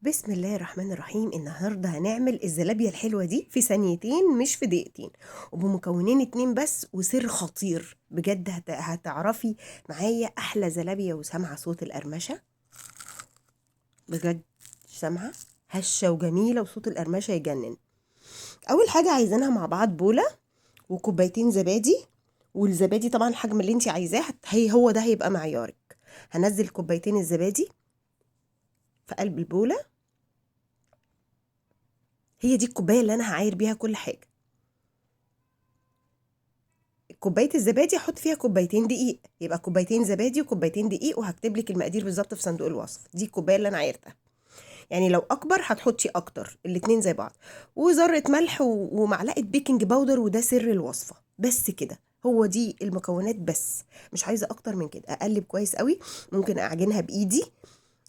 بسم الله الرحمن الرحيم. النهاردة هنعمل الزلابية الحلوة دي في ثانيتين مش في دقيقتين، وبمكونين 2 بس، وسر خطير بجد. هتعرفي معايا أحلى زلابية. وسامعة صوت القرمشة بجد، سامعة هشة وجميلة، وصوت القرمشة يجنن. أول حاجة عايزينها مع بعض بولة وكوبايتين زبادي، والزبادي طبعا الحجم اللي انت عايزاه هو ده هيبقى معيارك. هنزل كوبايتين الزبادي في قلب البولة، هي دي الكوباية اللي أنا هعاير بيها كل حاجة. كوبايه الزبادي احط فيها كوبايتين دقيق، يبقى كوبايتين زبادي وكوبايتين دقيق، وهكتب لك المقادير بالظبط في صندوق الوصف. دي الكوبايه اللي انا عايرتها، يعني لو اكبر هتحطي اكتر، الاتنين زي بعض. وذره ملح ومعلقه بيكنج باودر، وده سر الوصفه. بس كده، هو دي المكونات بس، مش عايزه اكتر من كده. اقلب كويس قوي، ممكن اعجنها بايدي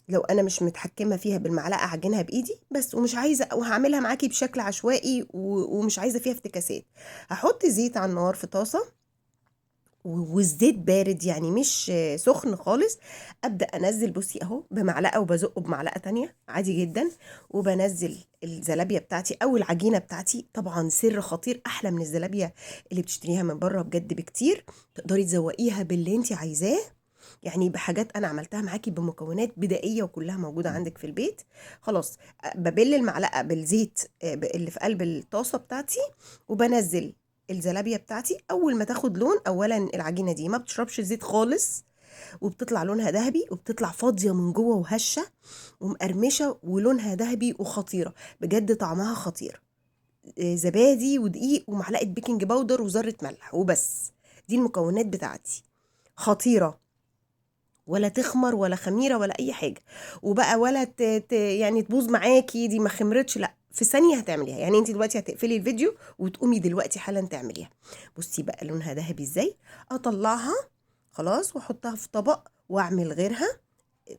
لو انا مش متحكمه فيها بالمعلقه، اعجنها بايدي بس. ومش عايزه، وهعملها معاكي بشكل عشوائي ومش عايزه فيها افتكاسات. هحط زيت على النار في طاسه، والزيت بارد يعني مش سخن خالص. ابدا انزل، بصي اهو، بمعلقه وبزقه بمعلقه تانية عادي جدا. وبنزل الزلابيه بتاعتي او العجينه بتاعتي. طبعا سر خطير، احلى من الزلابيه اللي بتشتريها من بره بجد بكتير. تقدري تزوقيها باللي انت عايزاه، يعني بحاجات انا عملتها معاكي بمكونات بدائيه وكلها موجوده عندك في البيت. خلاص، ببل المعلقه بالزيت اللي في قلب الطاسه بتاعتي، وبنزل الزلابيه بتاعتي. اول ما تاخد لون، اولا العجينه دي ما بتشربش زيت خالص، وبتطلع لونها ذهبي، وبتطلع فاضيه من جوه وهشه ومقرمشه، ولونها ذهبي وخطيره بجد، طعمها خطير. زبادي ودقيق ومعلقه بيكنج باودر وذره ملح وبس. دي المكونات بتاعتي، خطيره، ولا تخمر ولا خميره ولا اي حاجه. وبقى ولا يعني تبوظ معاكي، دي ما خمرتش، لا، في ثانيه هتعمليها. يعني انت دلوقتي هتقفلي الفيديو وتقومي دلوقتي حالا تعمليها. بصي بقى لونها ذهبي ازاي. اطلعها خلاص واحطها في طبق واعمل غيرها.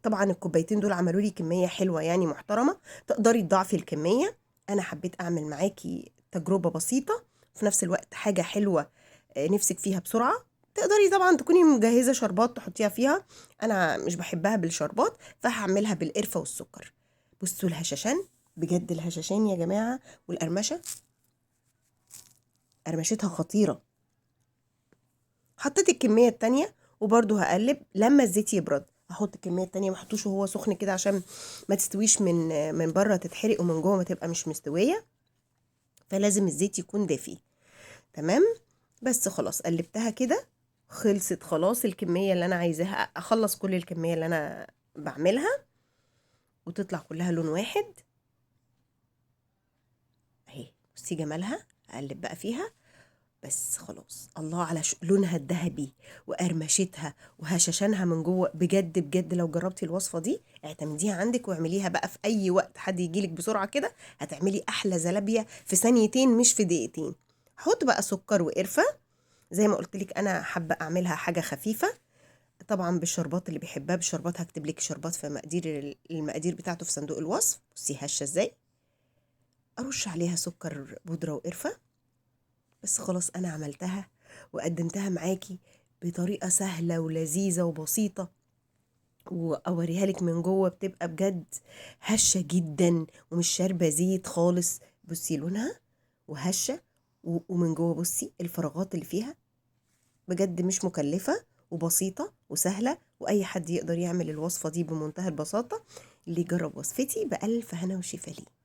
طبعا الكوبايتين دول عملوا لي كميه حلوه يعني محترمه، تقدري تضاعفي الكميه. انا حبيت اعمل معاكي تجربه بسيطه، في نفس الوقت حاجه حلوه نفسك فيها بسرعه. تقدري طبعا تكوني مجهزه شربات تحطيها فيها، انا مش بحبها بالشربات، فهعملها بالقرفه والسكر. بصوا الهشاشان، بجد الهشاشان يا جماعه، والقرمشه، قرمشتها خطيره. حطيت الكميه التانية، وبرده هقلب لما الزيت يبرد. هحط الكميه التانية، ما احطوش وهو سخن كده عشان ما تستويش من بره تتحرق، ومن جوه ما تبقى مش مستويه. فلازم الزيت يكون دافي. تمام. بس خلاص قلبتها كده، خلصت خلاص الكميه اللي انا عايزاها. اخلص كل الكميه اللي انا بعملها، وتطلع كلها لون واحد اهي. بصي جمالها. اقلب بقى فيها بس. خلاص، الله على لونها الذهبي وقرمشتها وهشاشانها من جوه. بجد بجد، لو جربتي الوصفه دي اعتمديها عندك واعمليها بقى في اي وقت حد يجيلك بسرعه كده، هتعملي احلى زلابيه في ثانيتين مش في دقيقتين. حط بقى سكر وقرفه. زي ما قلت لك، انا حابه اعملها حاجه خفيفه، طبعا بالشربات اللي بيحبها بالشربات. هكتب لك شربات في المقادير بتاعته في صندوق الوصف. بصي هشه ازاي. ارش عليها سكر بودره وقرفه. بس خلاص، انا عملتها وقدمتها معاكي بطريقه سهله ولذيذه وبسيطه، واوريها لك من جوه. بتبقى بجد هشه جدا ومش شاربه زيت خالص. بصي لونها وهشه، ومن جوه بصي الفراغات اللي فيها. بجد مش مكلفه، وبسيطه وسهله، واي حد يقدر يعمل الوصفه دي بمنتهى البساطه. اللي يجرب وصفتي بألف هنا وشفا ليه.